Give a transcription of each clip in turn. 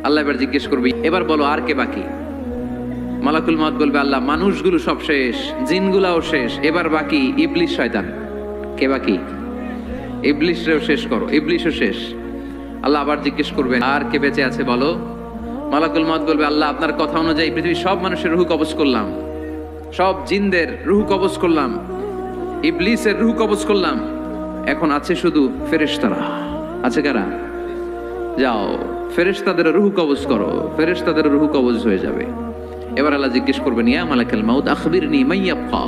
আল্লাহ এবার জিজ্ঞেস করবে, এবার বলো আর কে বাকি? মালাকুল মউত বলবে, আল্লাহ মানুষগুলো সব শেষ, জিনগুলাও শেষ, এবার বাকি ইবলিস শয়তান। কে বাকি? ইবলিসরেও শেষ করো, ইবলিসও শেষ। আল্লাহ আবার জিজ্ঞেস করবেন, আর কে বেঁচে আছে বলো? মালাকুল মউত বলবে, আল্লাহ আপনার কথা অনুযায়ী পৃথিবীর সব মানুষের রূহ কবজ করলাম, সব জিনদের রূহ কবজ করলাম, ইবলিসের রূহ কবজ করলাম, এখন আছে শুধু ফেরেশতারা। আছে কারা? যাও ফেরেশতাদের রূহ কবজ করো, ফেরেশতাদের রূহ কবজ হয়ে যাবে। এবার আল্লাহ জিজ্ঞেস করবেন, ইয়া মালাকুল মউত আখবিরনি মান ইয়াবকা।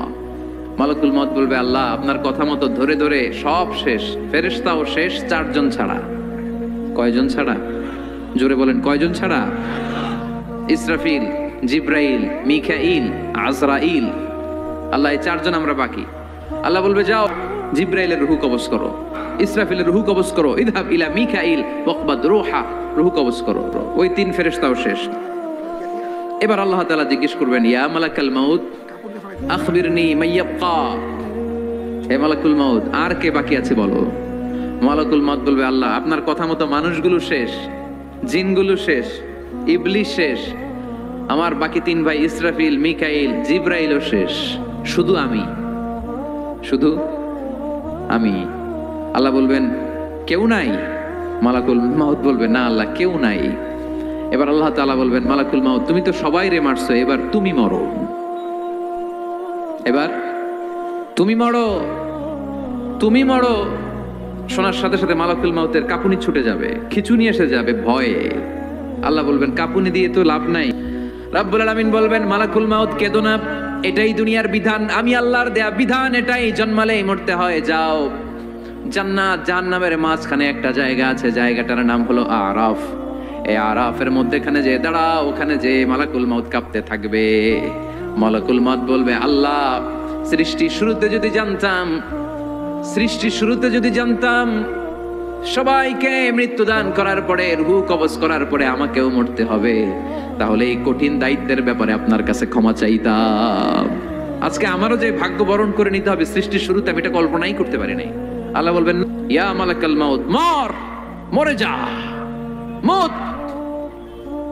মালাকুল মউত বলবে, আল্লাহ আপনার কথা মতো ধরে ধরে সব শেষ, ফেরেশতাও শেষ, 4 জন ছাড়া। কয়জন ছাড়া? জোরে বলেন, কয়জন ছাড়া? ইসরাফিল, জিব্রাইল, মিকাইল, আজরাইল। আল্লাহ এই 4 জন আমরা বাকি। আল্লাহ বলবে, যাও জিব্রাইলের রূহ কবজ করো, ইসরাফিলের রূহ কবজ করো, ইযহাব ইলা মিকাইল ওয়াকবাদ রূহা, রূহ কবজ করো। ওই 3 ফেরেশতাও শেষ। এবার আল্লাহ তাআলা জিজ্ঞেস করবেন, ইয়া মালাকুল মউত আখবিরনি মান ইয়াবকা। হে মালাকুল মউত আর কে বাকি আছে বলো? মালাকুল মউত বলবে, আল্লাহ আপনার কথা মতো মানুষগুলো শেষ, জিনগুলো শেষ, ইবলিস শেষ, আমার বাকি 3 ভাই ইসরাফিল, মিকাইল, জিব্রাইলও শেষ, শুধু আমি, শুধু আমি। আল্লাহ বলবেন, কেউ নাই? মালাকুল মউত বলবে, না আল্লাহ কেউ নাই। এবার আল্লাহ তাআলা বলবেন, মালাকুল মউত তুমি তো সবাই রে মারছো, এবার তুমি মরো, এবার তুমি মরো, তুমি মরো। শোনার সাথে সাথে মালাকুল মউতের কাঁপুনি ছুটে যাবে, খিঁচুনি এসে যাবে ভয়ে। আল্লাহ বলবেন, কাঁপুনি দিয়ে তো লাভ নাই। রাব্বুল আলামিন বলবেন, মালাকুল মউত কেঁদো না, এটাই দুনিয়ার বিধান, আমি আল্লাহর দেয়া বিধান, এটাই, জন্মালেই মরতে হয়। যাও জান্নাত জাহান্নামের মাঝখানে একটা জায়গা আছে, জায়গাটার নাম হলো আরাফ। এই আরাফের মধ্যেখানে যে দাঁড়াও, ওখানে যে মালাকুল মউত কাঁপতে থাকবে। মালাকুল মউত বলবে, আল্লাহ সৃষ্টির শুরুতে যদি জানতাম, সৃষ্টির শুরুতে যদি জানতাম সবাইকে মৃত্যুদান করার পরে, রূহ কবজ করার পরে আমাকেও মরতে হবে, তাহলে এই কঠিন দায়িত্বের ব্যাপারে আপনার কাছে ক্ষমা চাইতাম। আজকে আমারও যে ভাগ্য বরণ করে নিতে হবে সৃষ্টির শুরুতে, আমি এটা কল্পনাই করতে পারি নাই। আল্লাহ বলবেন, ইয়া মালাকুল মউত মর, মরে যা, মত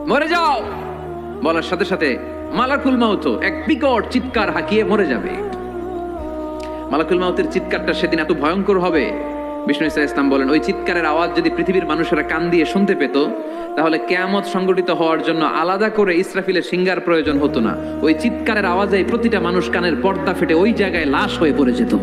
মরে যাও। বলার সাথে সাথে মালাকুল মউত এক বিকট চিৎকার হাঁকিয়ে মরে যাবে। মালাকুল মউতের চিৎকারটা সেদিন এত ভয়ঙ্কর হবে, বিষ্ণু ইসা ইসলাম বলেন, ওই চিৎকারের আওয়াজ যদি পৃথিবীর মানুষেরা কান দিয়ে শুনতে পেত, তাহলে কিয়ামত সংগঠিত হওয়ার জন্য আলাদা করে ইসরাফিলের সিঙ্গার প্রয়োজন হতো না। ওই চিৎকারের আওয়াজে প্রতিটা মানুষ কানের পর্দা ফেটে ওই জায়গায় লাশ হয়ে পড়ে যেত।